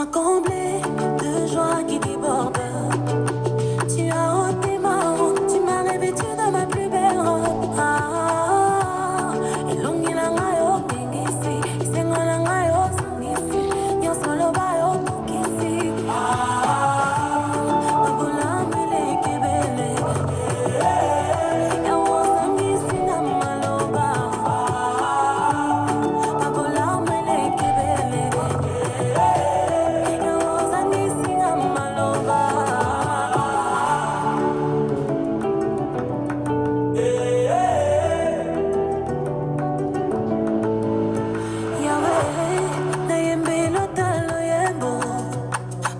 m'as comblé de joie qui déborde. Tu as ôté ma honte, tu m'as revêtu de ma plus belle robe. Elongi na ngai obengisi, isengo na ngai osangisi, nyonso loba okokisi. Mabulamu elekebele, yawo osangisi na maloba. Mabulamu elekebele, yawo osangisi na maloba.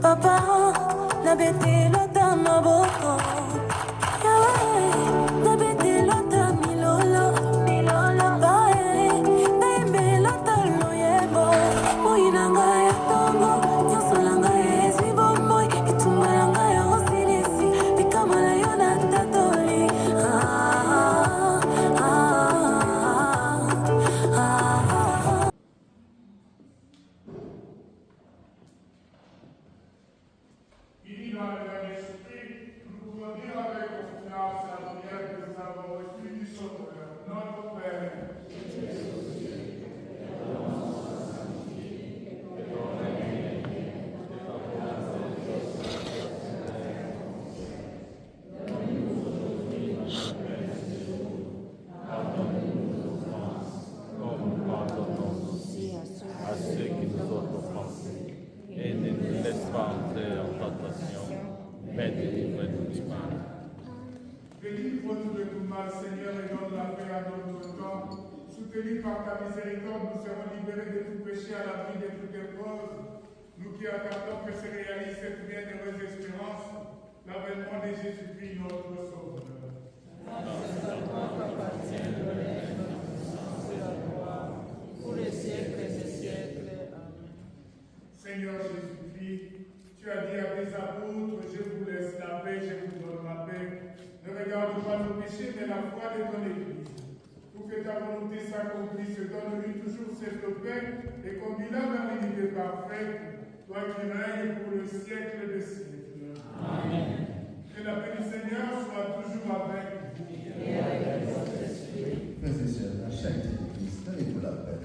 Papa, na bete lota maboko. Yahweh, na bete lota milolo, milolo. Bae, na embe lota loyebo. Moi na ngai ya tongo, nyonso na ngai ezwi bomoi. Bitumba na ngai ya osilisi, bikama na yo na tatoli. Il dit dans le Saint-Esprit, nous pouvons dire avec confiance la prière que nous avons reçue du Sauveur, notre Père. À ceux qui nous ont offensés, et ne nous laisse pas entrer en tentation, mais délivre-nous du mal. Délivre-nous de tout mal, Seigneur, et donne la paix à notre temps. Soutenus par ta miséricorde, nous serons libérés de tout péché à l'abri de toute épreuve. Nous qui attendons que se réalise cette bienheureuse espérance, l'avènement de Jésus-Christ, notre Sauveur. Pour les siècles des siècles. Amen. Seigneur Jésus-Christ, tu as dit à tes apôtres, je vous laisse la paix, je vous donne la paix. Ne regarde pas nos péchés, mais la foi de ton Église. Pour que ta volonté s'accomplisse, donne-lui toujours cette paix et conduis-la vers l'unité parfaite, toi qui règnes pour le siècle des siècles. Amen. Que la paix du Seigneur soit toujours avec vous. Frères et sœurs, à chaque église, donnez-vous la paix.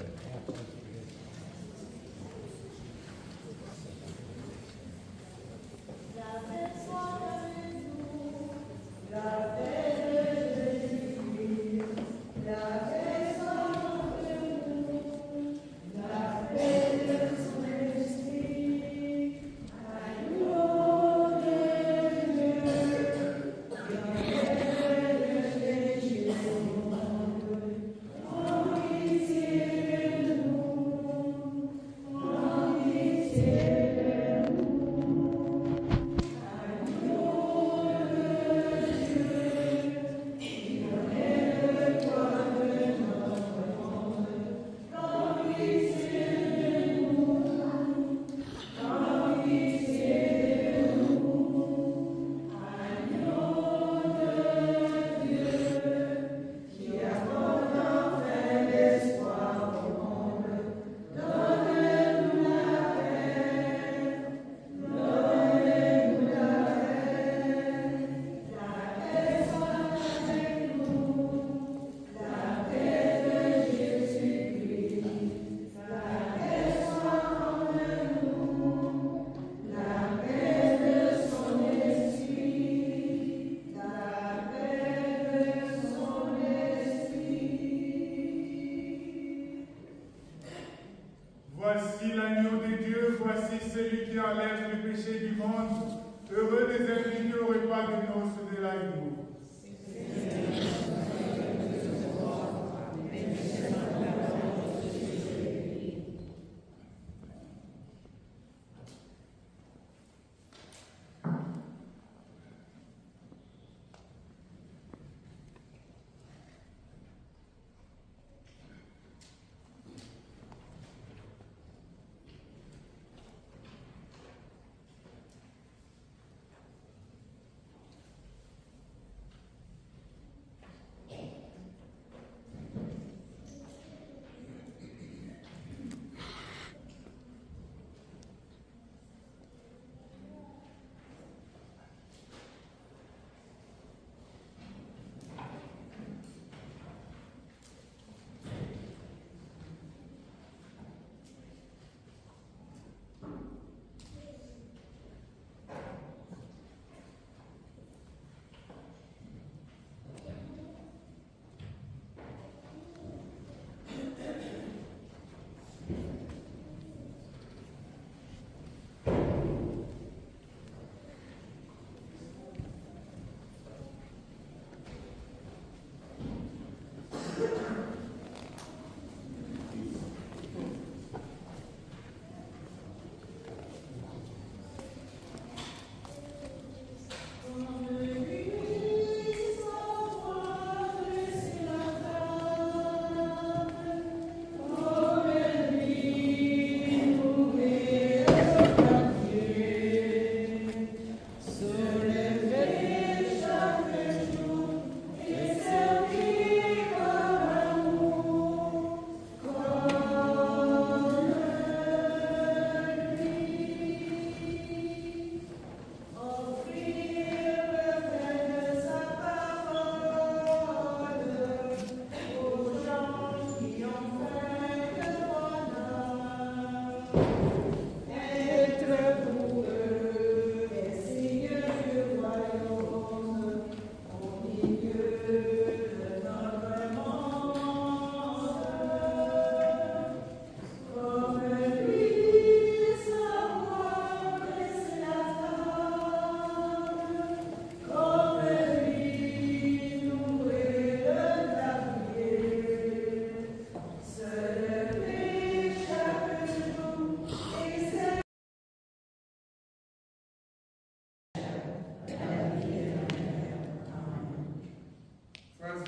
Voici l'agneau de Dieu, voici celui qui enlève le péché du monde. Heureux les invités au repas de noces de l'agneau.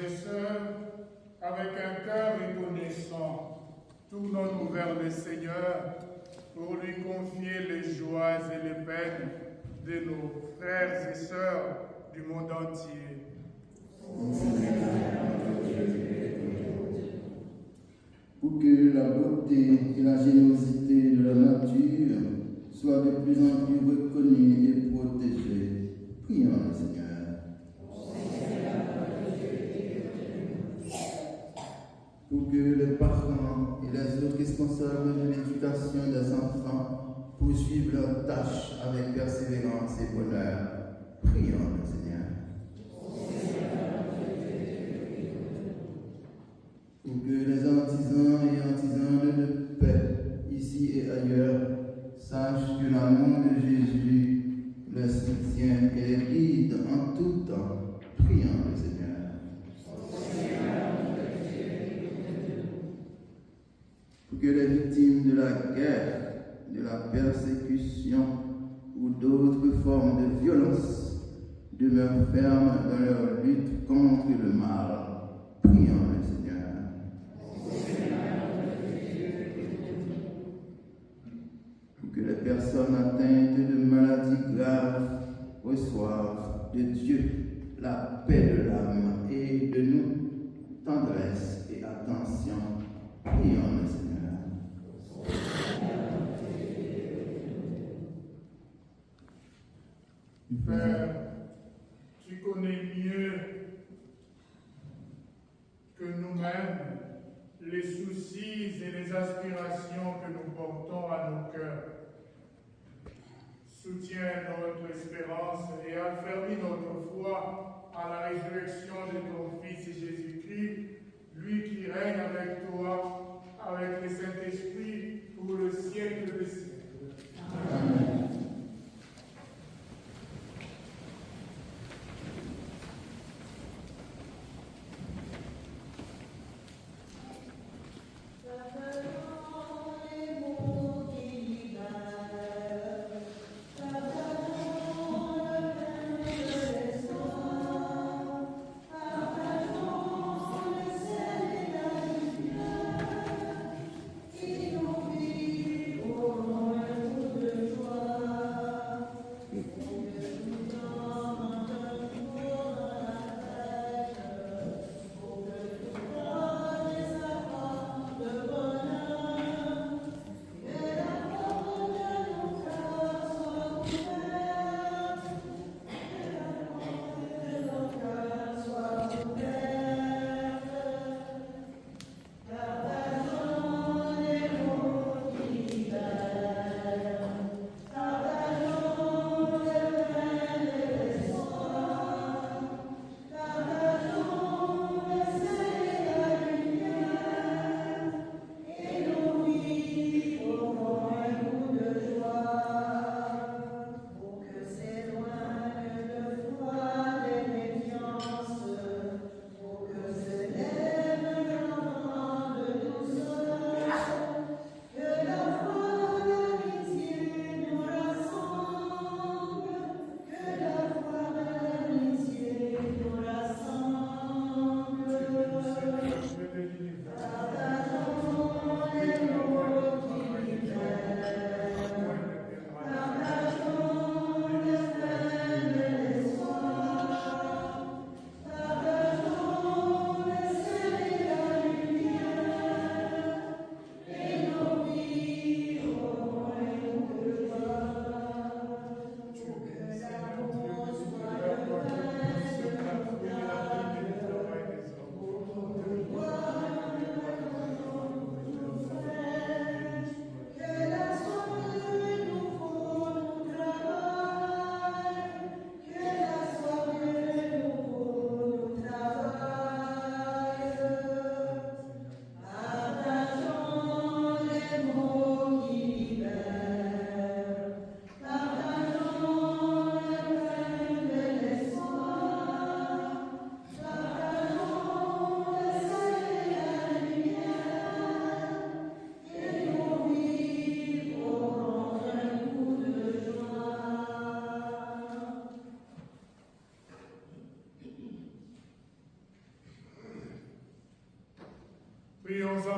et sœurs, avec un cœur reconnaissant, tournons-nous vers le Seigneur pour lui confier les joies et les peines de nos frères et sœurs du monde entier. Pour que la beauté et la générosité de la nature soient de plus en plus reconnues et protégées, prions le Seigneur. Pour que les parents et les autres responsables de l'éducation des enfants poursuivent leurs tâches avec persévérance et bonheur, prions le Seigneur. Pour que les artisans et artisanes de paix, ici et ailleurs, sachent que l'amour de Jésus les soutient et les guide en tout temps, prions le Seigneur. Pour que les victimes de la guerre, de la persécution ou d'autres formes de violence demeurent fermes dans leur lutte contre le mal, prions le Seigneur. Pour que les personnes atteintes de maladies graves reçoivent de Dieu la paix de l'âme et de nous tendresse et attention, prions le Seigneur. Père, tu connais mieux que nous-mêmes les soucis et les aspirations que nous portons à nos cœurs. Soutiens notre espérance et affermis notre foi à la résurrection de ton Fils Jésus-Christ, lui qui règne avec toi, avec le Saint-Esprit, pour le siècle des siècles. Amen. Oh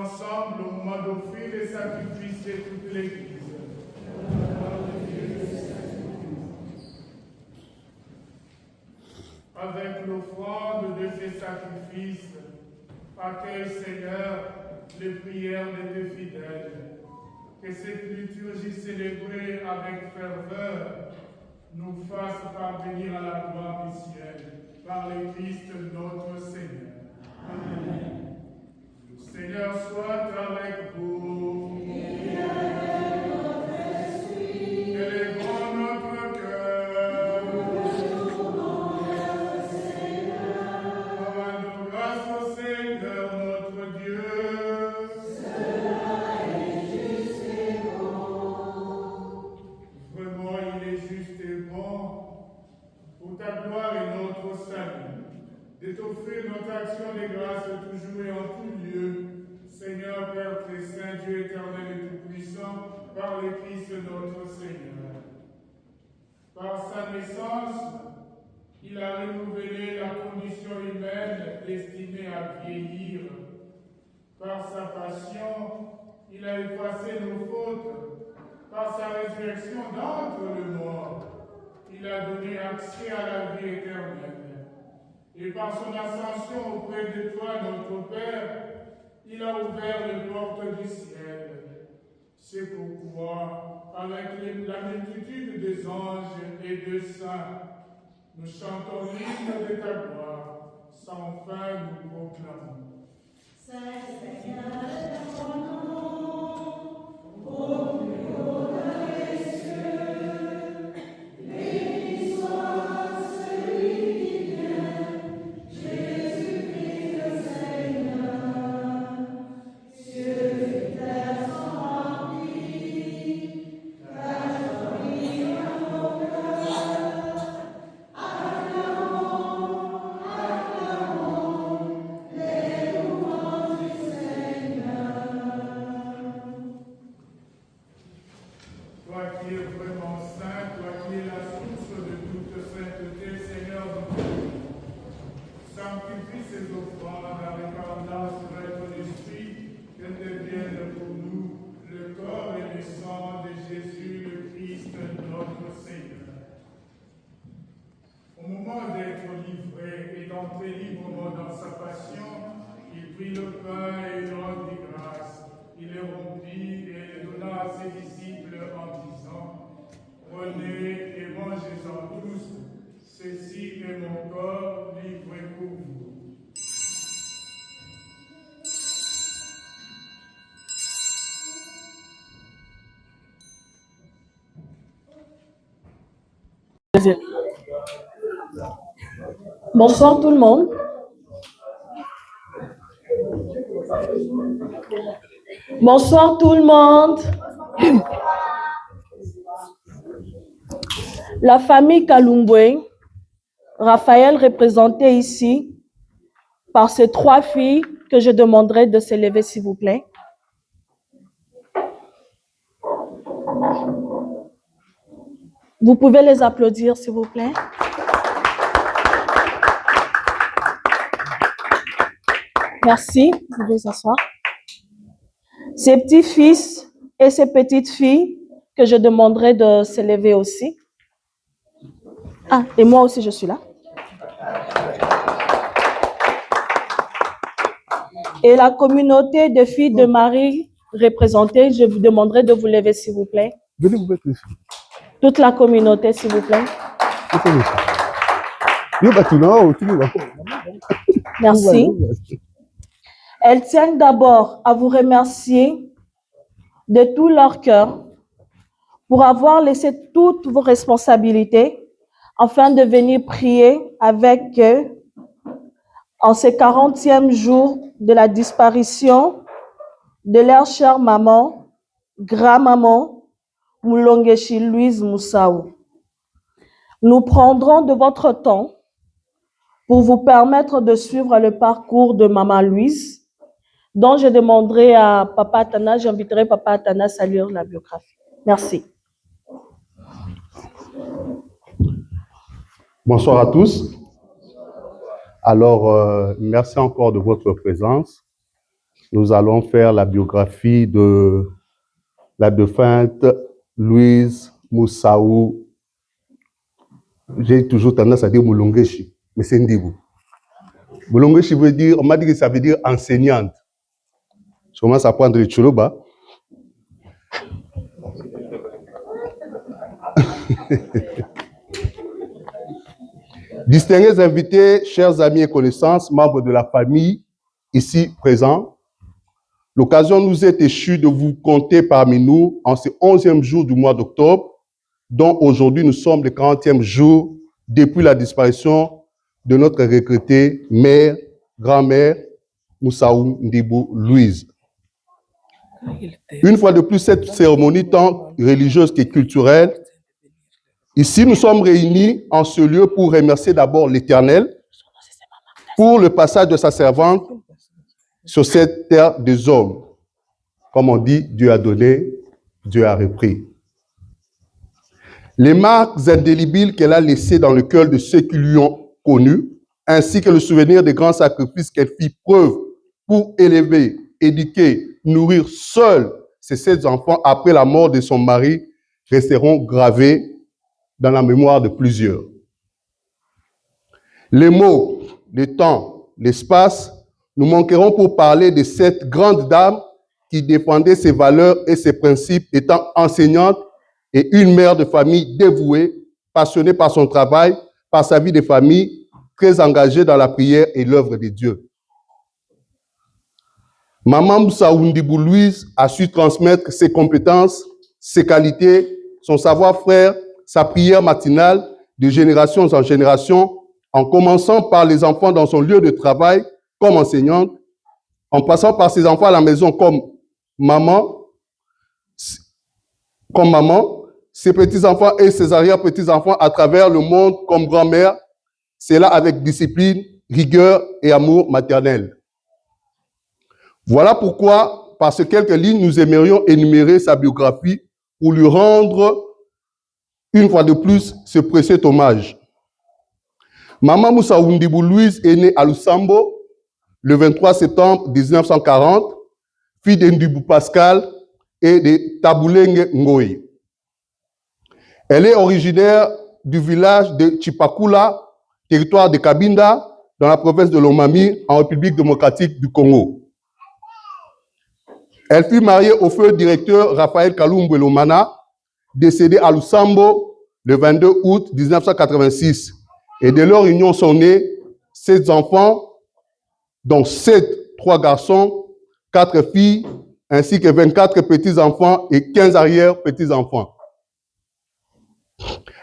ensemble au moment d'offrir les sacrifices de toute l'Église. Avec l'offrande de ces sacrifices, accueille, Seigneur, les prières de tes fidèles. Que cette liturgie célébrée avec ferveur nous fasse parvenir à la gloire du ciel par le Christ notre Seigneur. Amen. Le Seigneur soit avec vous. Élevons notre cœur. Rendons grâce au Seigneur notre Dieu. Vraiment, il est juste et bon, pour ta gloire et notre salut, de t'offrir notre action de grâce toujours et en tout lieu, Seigneur, Père très saint, Dieu éternel et tout-puissant, par le Christ notre Seigneur. Par sa naissance, il a renouvelé la condition humaine destinée à vieillir. Par sa passion, il a effacé nos fautes. Par sa résurrection d'entre les morts, il a donné accès à la vie éternelle. Et par son ascension auprès de toi, notre Père, il a ouvert les portes du ciel. C'est pourquoi, avec la multitude des anges et des saints, nous chantons l'hymne de ta gloire, sans fin nous proclamons. Seigneur, ton nom, au plus haut des cieux, béni soit celui qui vient, Jésus-Christ le Seigneur. Cieux et terre sont remplis, ta joie dans nos cœurs. Acclamons, acclamons les louanges du Seigneur. Toi qui es vraiment saint, toi qui es la source de toute sainteté, Seigneur, nous te prions. Sanctifie ces offrandes avec ardence de ton esprit, qu'elles deviennent pour nous le corps et le sang de Jésus, le Christ, notre Seigneur. Au moment d'être livré et d'entrer librement dans sa passion, il prit le pain et il rendit grâce. Il le rompit et le donna à ses disciples en disant: prenez et mangez-en tous, ceci est mon corps livré pour vous. Bonsoir tout le monde. Bonsoir tout le monde. La famille Kalumbwe, Raphaël représenté ici par ces trois filles que je demanderai de s'élever s'il vous plaît. Vous pouvez les applaudir s'il vous plaît. Merci, vous pouvez vous asseoir. Ces petits-fils et ces petites-filles que je demanderai de s'élever aussi. Ah, et moi aussi je suis là. Et la communauté de filles de Marie représentée, je vous demanderai de vous lever s'il vous plaît. Venez vous mettre ici. Toute la communauté s'il vous plaît. Merci. Elles tiennent d'abord à vous remercier de tout leur cœur pour avoir laissé toutes vos responsabilités afin de venir prier avec eux en ce 40e jour de la disparition de leur chère maman, grand-maman, Moulongeshi Louise Moussaou. Nous prendrons de votre temps pour vous permettre de suivre le parcours de Maman Louise, dont je demanderai à Papa Athanas, j'inviterai Papa Athanas à lire la biographie. Merci. Bonsoir à tous. Alors, merci encore de votre présence. nous allons faire la biographie de la défunte Louise Moussaou. J'ai toujours tendance à dire Moulongeshi, mais c'est Ndibou. Moulongeshi veut dire, on m'a dit que ça veut dire enseignante. Je commence à prendre le Tchouloba. Distingués invités, chers amis et connaissances, membres de la famille ici présents, l'occasion nous est échue de vous compter parmi nous en ce 11e jour du mois d'octobre, dont aujourd'hui nous sommes le 40e jour depuis la disparition de notre regrettée mère, grand-mère, Moussaou Ndibou Louise. Une fois de plus, cette cérémonie tant religieuse que culturelle, ici nous sommes réunis en ce lieu pour remercier d'abord l'Éternel pour le passage de sa servante sur cette terre des hommes. Comme on dit, Dieu a donné, Dieu a repris. Les marques indélébiles qu'elle a laissées dans le cœur de ceux qui lui ont connu, ainsi que le souvenir des grands sacrifices qu'elle fit preuve pour élever, éduquer, nourrir seule ses 7 enfants après la mort de son mari, resteront gravés dans la mémoire de plusieurs. Les mots, le temps, l'espace nous manqueront pour parler de cette grande dame qui défendait ses valeurs et ses principes, étant enseignante et une mère de famille dévouée, passionnée par son travail, par sa vie de famille, très engagée dans la prière et l'œuvre de Dieu. Maman Moussaou Ndibou Louise a su transmettre ses compétences, ses qualités, son savoir-faire, sa prière matinale de génération en génération, en commençant par les enfants dans son lieu de travail comme enseignante, en passant par ses enfants à la maison comme maman, ses petits-enfants et ses arrière-petits-enfants à travers le monde comme grand-mère, c'est là avec discipline, rigueur et amour maternel. Voilà pourquoi, par ces quelques lignes, nous aimerions énumérer sa biographie pour lui rendre, une fois de plus, ce précieux hommage. Maman Moussaou Ndibou Louise est née à Lusambo le 23 septembre 1940, fille d'Ndibou Pascal et de Taboulenge Ngoï. Elle est originaire du village de Chipakula, territoire de Kabinda, dans la province de Lomami, en République démocratique du Congo. Elle fut mariée au feu directeur Raphaël Kalumbu Lomana, décédé à Lusambo le 22 août 1986. Et de leur union sont nés 7 enfants, dont 3 garçons, 4 filles, ainsi que 24 petits-enfants et 15 arrière-petits-enfants.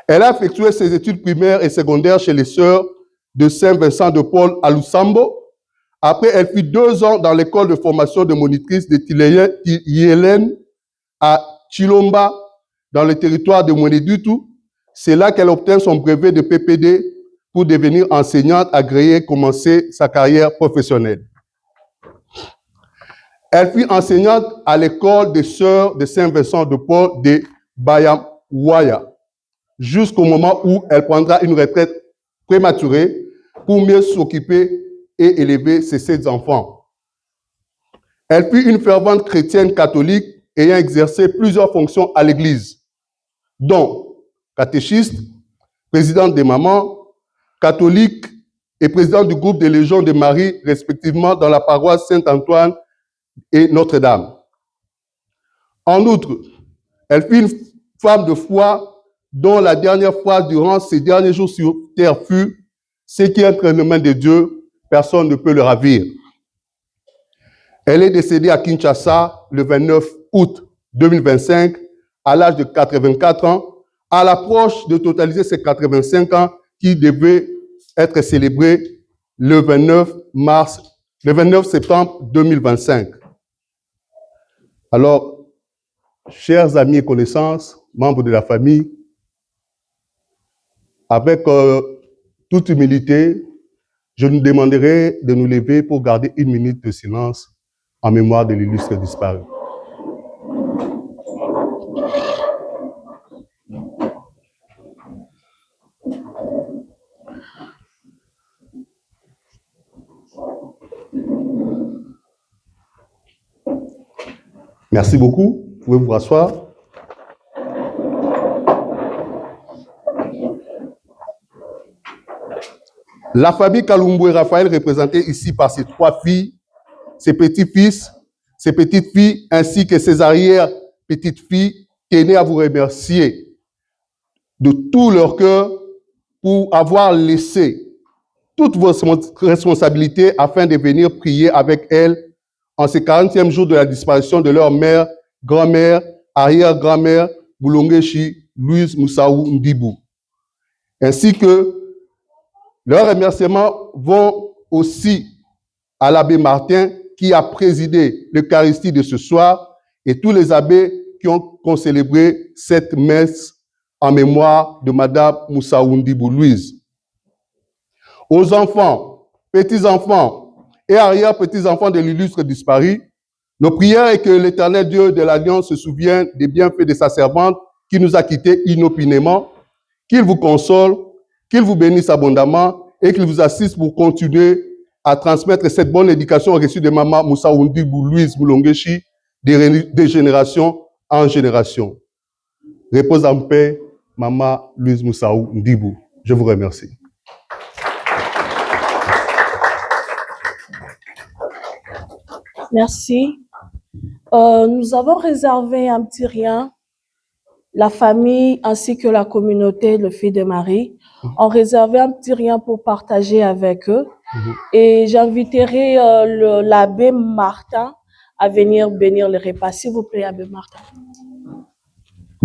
Elle a effectué ses études primaires et secondaires chez les sœurs de Saint-Vincent de Paul à Lusambo. Après, elle fit 2 ans dans l'école de formation de monitrice de Tiyelen à Chilomba, dans le territoire de Mouénédutu. C'est là qu'elle obtint son brevet de PPD pour devenir enseignante agréée et commencer sa carrière professionnelle. Elle fut enseignante à l'école des sœurs de Saint-Vincent de Paul de Bayamwaya, jusqu'au moment où elle prendra une retraite prématurée pour mieux s'occuper et élever ses 7 enfants. Elle fut une fervente chrétienne catholique ayant exercé plusieurs fonctions à l'Église, dont catéchiste, présidente des mamans, catholique et présidente du groupe des Légions de Marie, respectivement dans la paroisse Saint-Antoine et Notre-Dame. En outre, elle fut une femme de foi dont la dernière phrase durant ses derniers jours sur terre fut « Ce qui est entre les mains de Dieu, personne ne peut le ravir ». Elle est décédée à Kinshasa le 29 août 2025 à l'âge de 84 ans, à l'approche de totaliser ses 85 ans qui devaient être célébrés le 29 septembre 2025. Alors, chers amis et connaissances, membres de la famille, avec toute humilité, je nous demanderai de nous lever pour garder 1 minute de silence en mémoire de l'illustre disparu. Merci beaucoup. Vous pouvez vous rasseoir. La famille Kalumbo et Raphaël, représentée ici par ses 3 filles, ses petits-fils, ses petites-filles, ainsi que ses arrière-petites-filles, tenaient à vous remercier de tout leur cœur pour avoir laissé toutes vos responsabilités afin de venir prier avec elles en ce 40e jour de la disparition de leur mère, grand-mère, arrière-grand-mère, Boulongeshi, Louise Moussaou Ndibou. Ainsi que leurs remerciements vont aussi à l'abbé Martin qui a présidé l'Eucharistie de ce soir et tous les abbés qui ont concélébré cette messe en mémoire de Madame Moussaou Ndibou Louise. Aux enfants, petits-enfants et arrière-petits-enfants de l'illustre disparu, nos prières est que l'Éternel Dieu de l'Alliance se souvienne des bienfaits de sa servante qui nous a quittés inopinément, qu'il vous console, qu'il vous bénisse abondamment et qu'il vous assiste pour continuer à transmettre cette bonne éducation reçue de Maman Moussaou Ndibou Louise Boulongeshi de génération en génération. Repose en paix, Maman Louise Moussaou Ndibou. Je vous remercie. Merci. Nous avons réservé un petit rien. La famille ainsi que la communauté, le Fils de Marie, ont réservé un petit rien pour partager avec eux. Et j'inviterai l'abbé Martin à venir bénir le repas. S'il vous plaît, abbé Martin.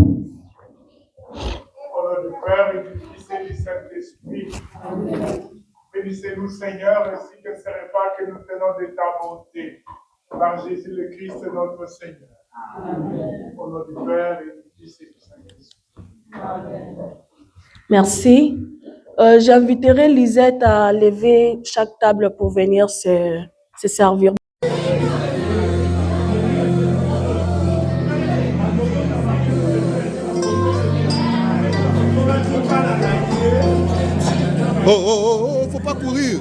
Au nom du Père et du Fils et du Saint-Esprit, bénissez-nous, Seigneur, ainsi que ce repas que nous tenons de ta bonté. Par Jésus le Christ, notre Seigneur. Amen. Au nom du Père et du Fils et du Saint-Esprit. Merci. J'inviterai Lisette à lever chaque table pour venir se servir. Oh, faut pas courir.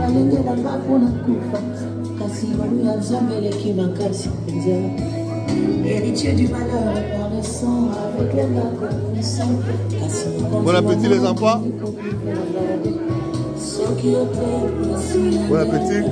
balengela ngapona kufa kasi baluya nzambeleki makasi mpenza. Héritier du malheur par le sang avec les lacs kasi Bon appétit les enfants. Bon appétit.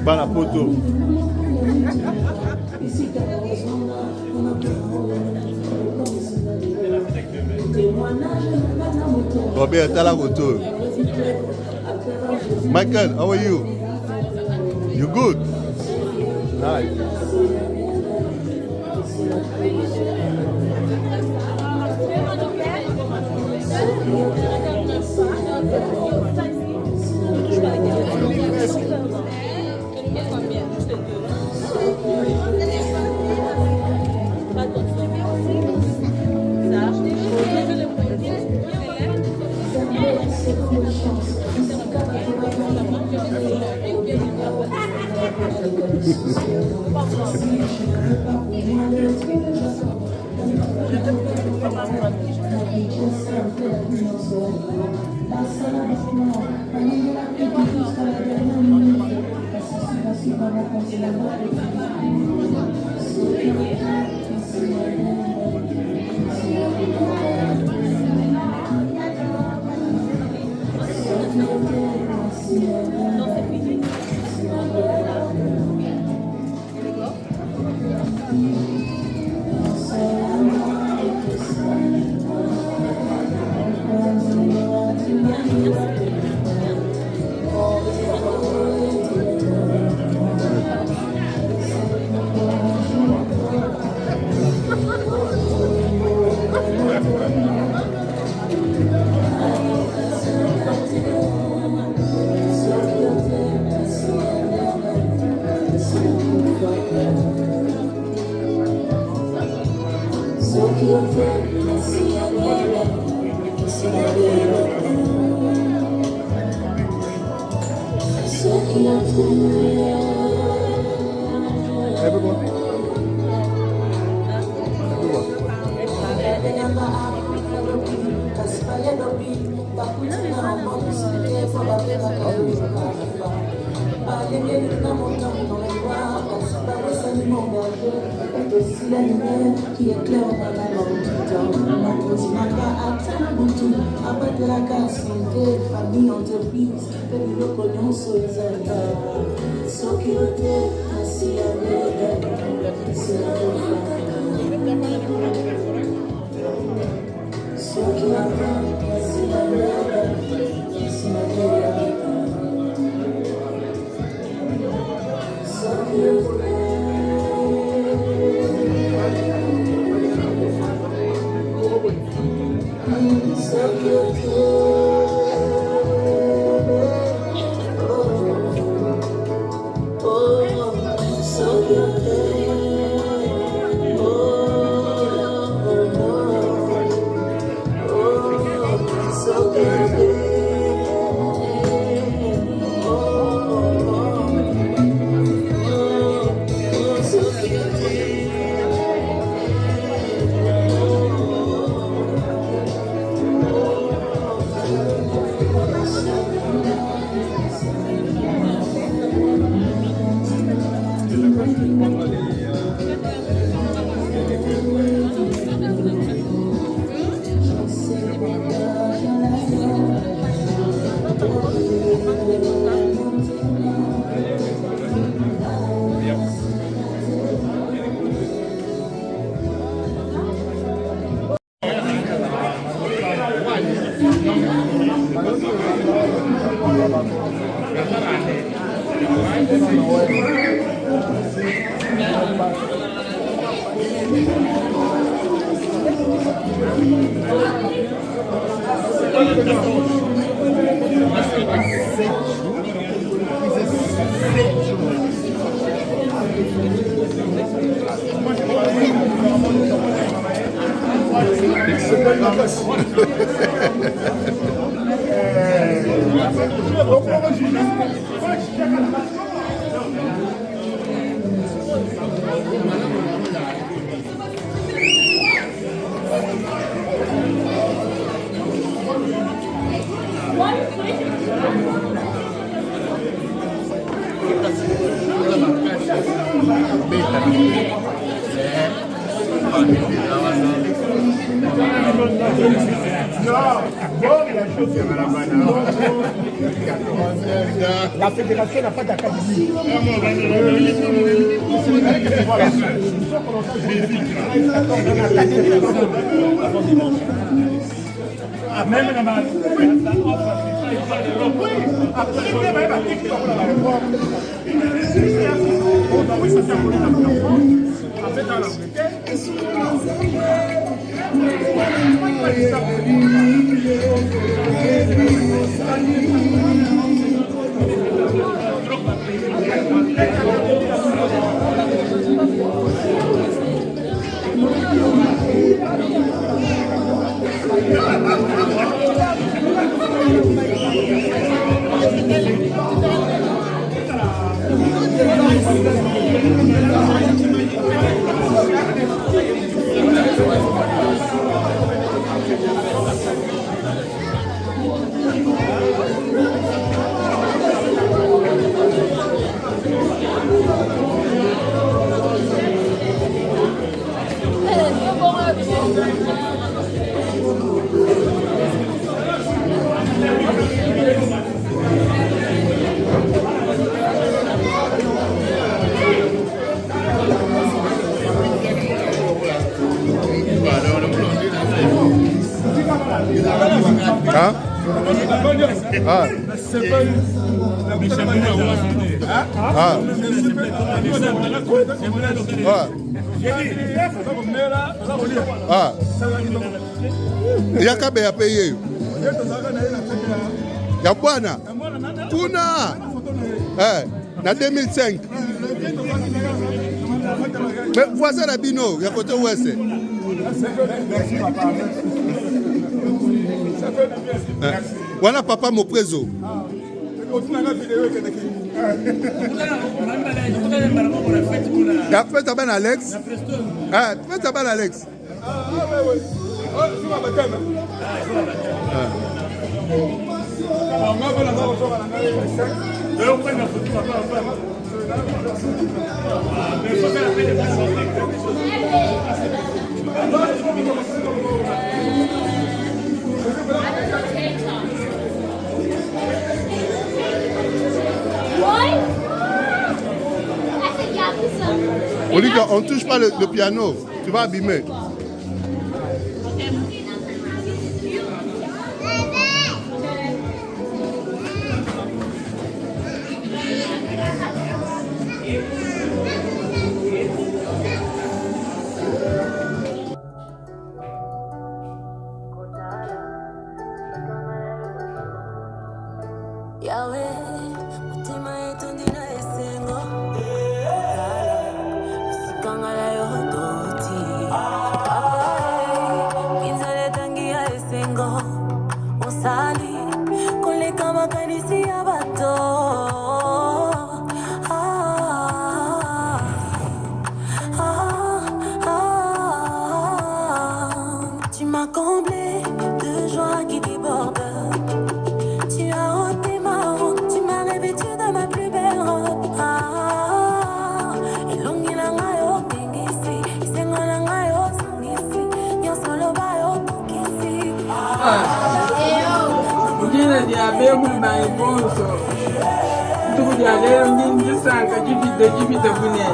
Bana poto. Robert Talagoto. Michael, how are you? You good? Nice. Qui éclaire dans la famille, entreprise, le cognon sur les amis. Sécurité, assis La fédération n'a pas d'académie. Même Hein? Ah. Ah. Ah. Yakabe ya payé. Ya bwana. Kuna. Na 2005. Mais voisin la bino, ya côté ouest. Voilà papa mon préso. La fête à Ben Alex. Ah, fête à Ben Alex. Olivia, on ne touche pas le piano, tu vas abîmer. Tu m'as comblé de joie qui déborde. Tu as ôté ma honte, tu m'as revêtu de ma plus belle robe. Elongi na ngai obengisi, isengo na ngai osangisi, nyonso loba okokisi. Ujina diabe muna ibonso. Tuku diabe njinji sanka jibite bune.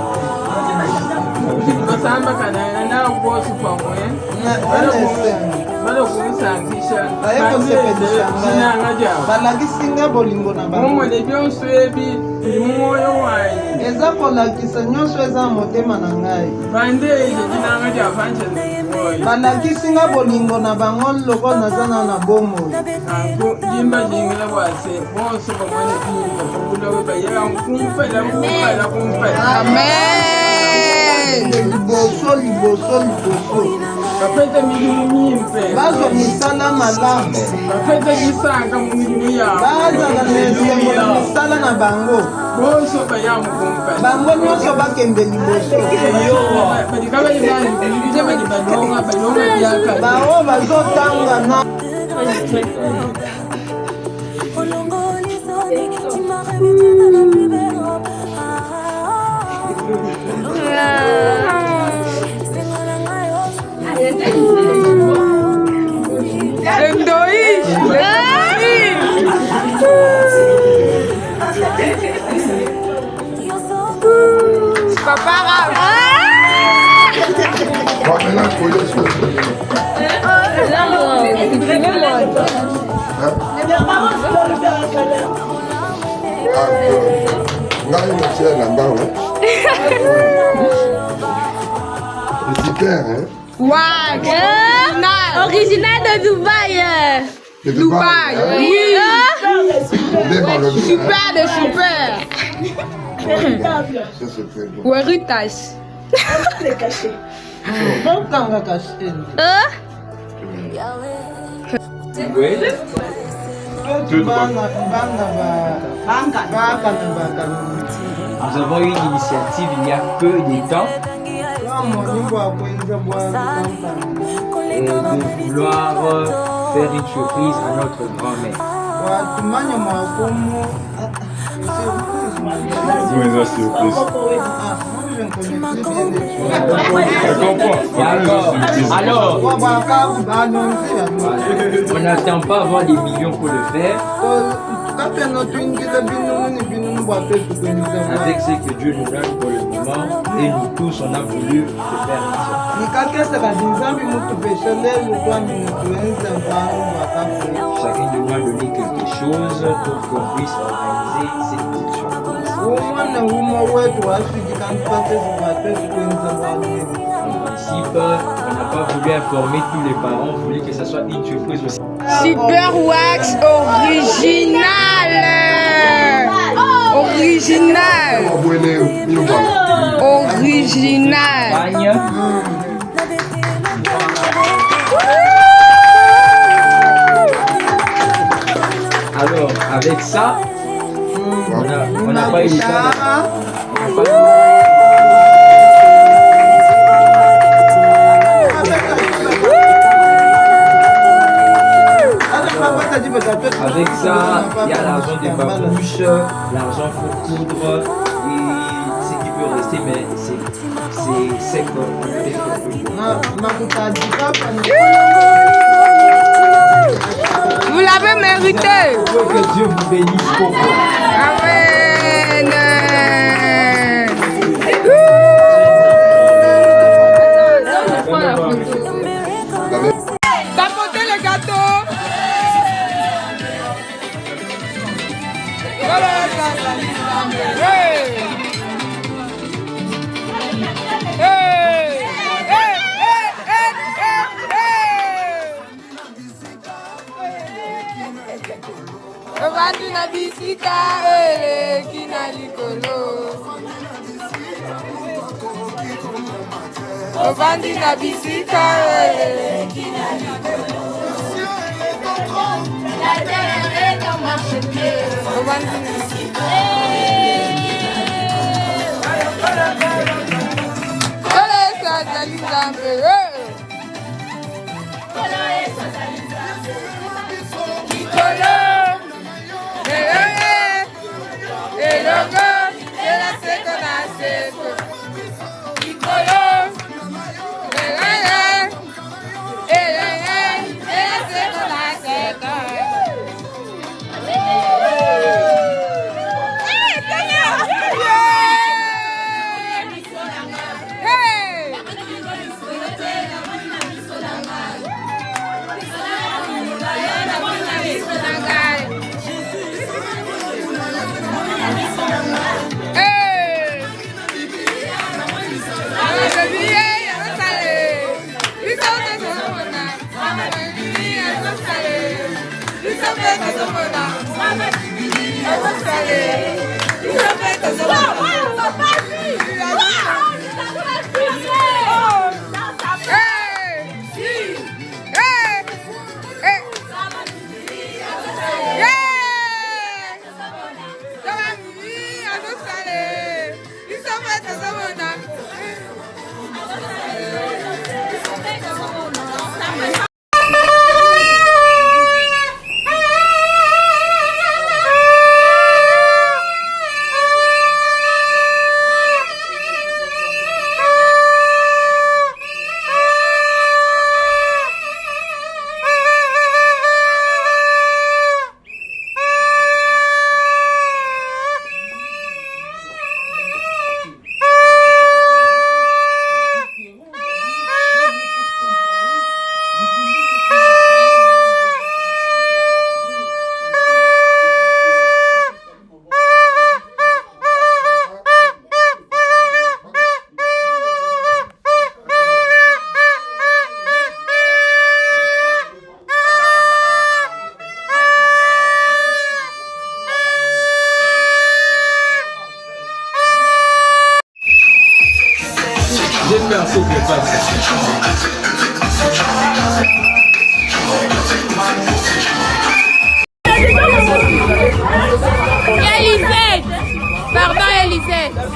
Basamba kana na bosi pamwe. Balo kumisangisha. Balakisinga bolingo na bango. Mumwe byonso ebi moyo wanyi. Eza kolakisa nyonso eza motema na ngai. Bande jinanga ja vanje. Balakisinga bolingo na bango loko nazana na bomo. Jimba jingila wase. Bonso bamwane pinga. Kulo bayera kumpa. Amen. Liboso. Bapete milimu mimpe. Bazo misala malamu. Bapete gisanga mu milimu ya. Baza na mesembo na misala na bango. Bonso bayamu kumpa. Bango nyonso bakende liboso. Badikaba ibani, bije badibadonga byaka. Bao bazotanga na. Tu m'as revêtu de ma plus belle robe. Papa Rap. Bon, maintenant, il faut y aller. C'est super, hein? Ouais. Original de Dubaï. C'est Dubaï. hein? Oui. Super Super de super. Ça, c'est très bon. Ouais, Ritas. Bokanga kashe. Nous avons eu une initiative il y a peu de temps de vouloir faire une surprise à notre grand-mère. Alors, on n'attend pas avoir des millions pour le faire. Avec ce que Dieu nous donne pour le moment, et nous tous, on a voulu le faire ensemble. Chacun de nous a donné quelque chose pour qu'on puisse organiser cette petite surprise. En principe, on n'a pas voulu informer tous les parents, on voulait que ça soit une surprise aussi. Super Wax original. Original. Original. Espagne, alors, avec ça, on n'a pas eu le temps Avec ça, il y a l'argent des babouches, l'argent pour coudre et ce qui peut rester, mais c'est sec. Vous l'avez mérité. Que Dieu vous bénisse beaucoup. Amen. Tapotez le gâteau. Voilà, hey. Hey. Hey. Hey. Ovandi na bisika, kina likolo. Ovandi na bisika, kina likolo. La terre est dans ma chemise. Ovandi na bisika. Kole sa zalizambe. Kole sa zalizambe. Likolo. J'espère que c'est pas ça. Elisette! Pardon, Elisette!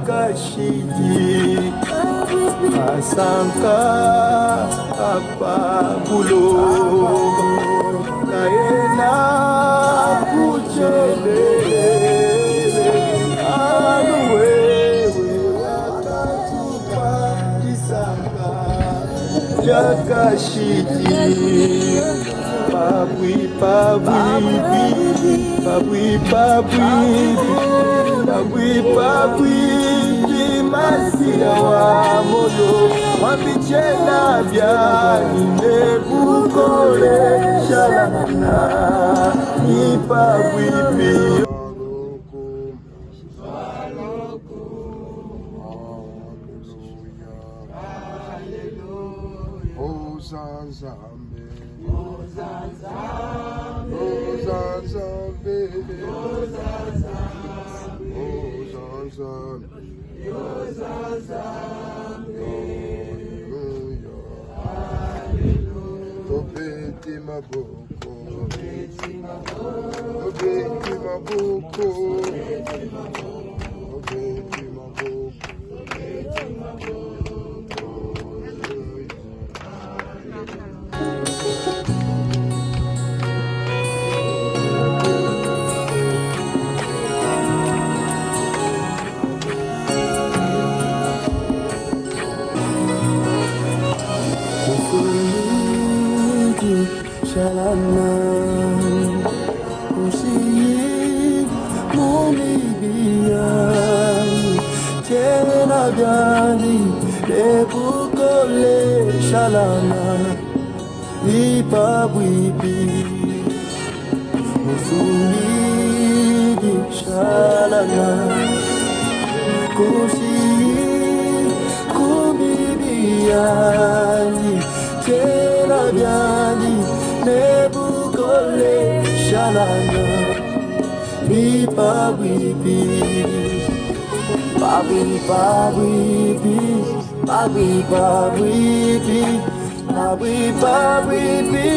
Jakashiti Asanka Apabulo Kaena Kuchelele Aluwewe Wakatupa Isanka Jakashiti Pabwi Pabwi Pabwi Pabwi Pabwi Pabwi Masia wa moyo Wapichena bya Nebukole Shalana Ipabwi Pabwi Obeti maboko, obeti maboko, obeti maboko. Shalana Kushi Mumibiani Tena Biani Nebukole Shalana Ipabwibi Musumidi Shalana Kushi Kumibiani Tena Biani Nebukole Shalana Ipabwibi Pabwi Pabwibi Pabwi Pabwibi Pabwi Pabwibi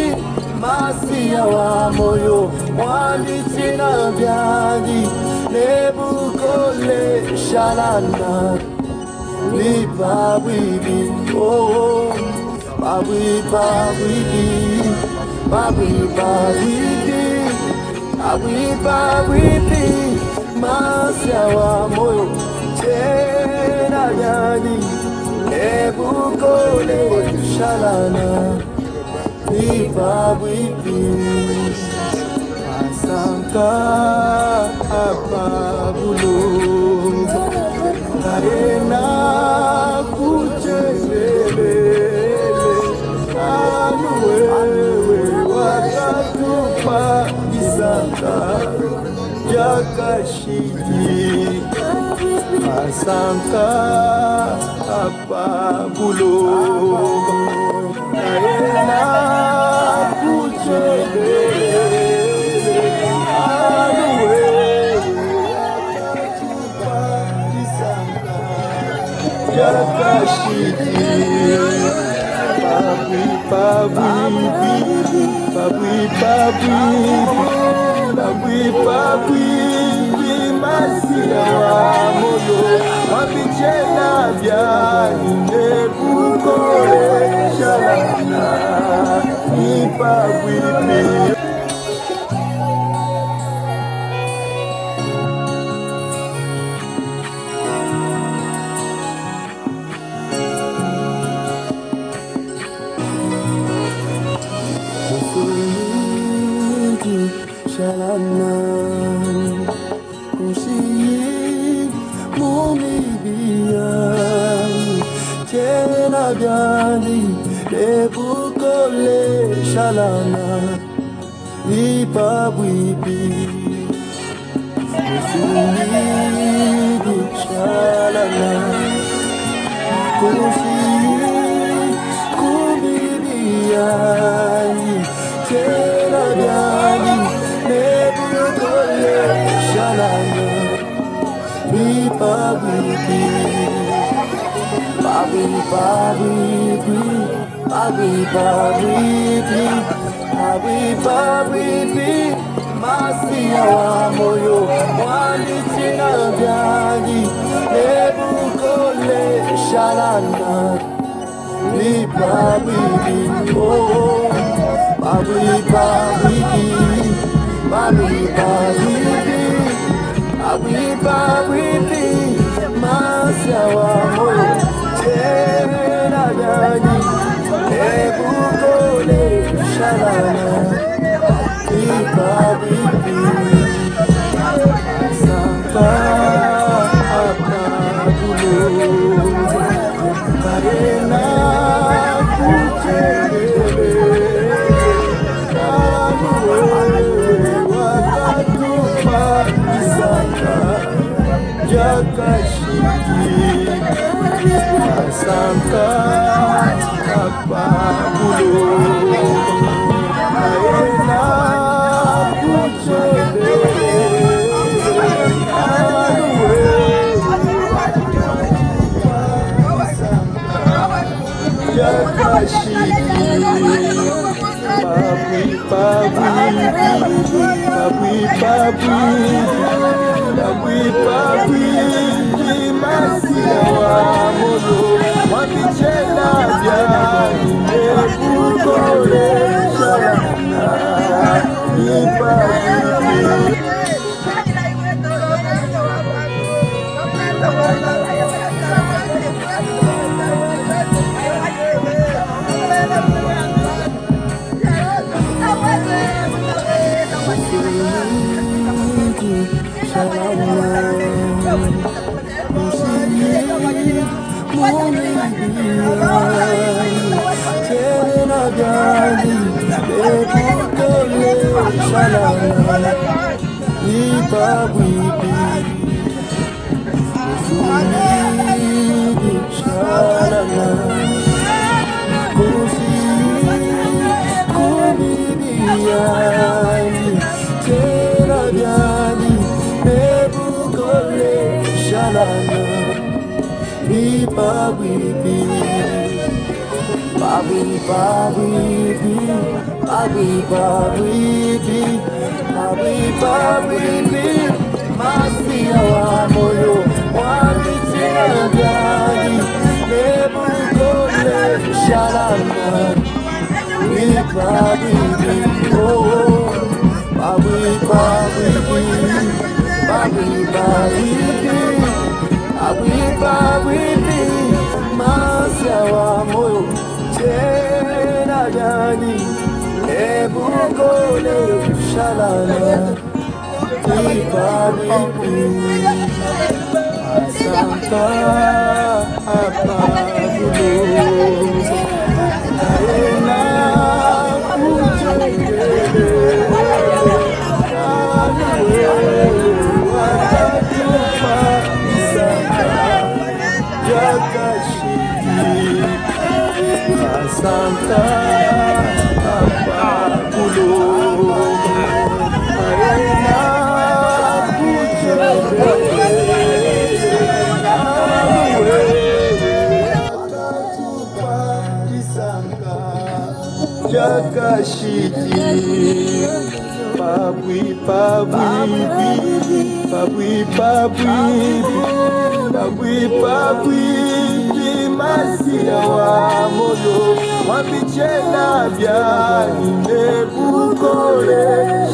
Masia wa moyo Wamitina byadi Nebukole Shalana Ipabwibi Oh Pabwi Pabwibi Pabwi Pabwibi Pabwi Pabwibi Masia wa moyo Tena yani Nebukole Shalana Ipabwibi Asanka Apabulo Kaena Kuchelele Aluwewe Wakatupa Isanka Jakashiti Asanka Apabulo Kaena Kuchelele Aluwewe Wakatupa Isanka Jakashiti Pabwi Pabwi Pabwi Pabwi Pabwi Pabwi Masia wa moyo Wapichena bya Nebukole Shalana Ipabwibi shalana kushi mumibia tena byali lebukole shalana ipabwibi kusumibi shalana kushi kumibia tena byali lebukole shalana ipabwibi Babi, babi, babi, babi, babi, babi, masia wa moyo wanitina byagi ebukole shalana ni babi, oh, babi, babi, babi, babi, babi, babi, masia wa moyo tena byagi ebukole shalana ni babi santa akabulo karena kuchelele wakatupa isaka jakashiki santa akabulo karena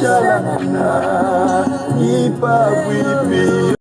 Shalana, Ipa Wipi,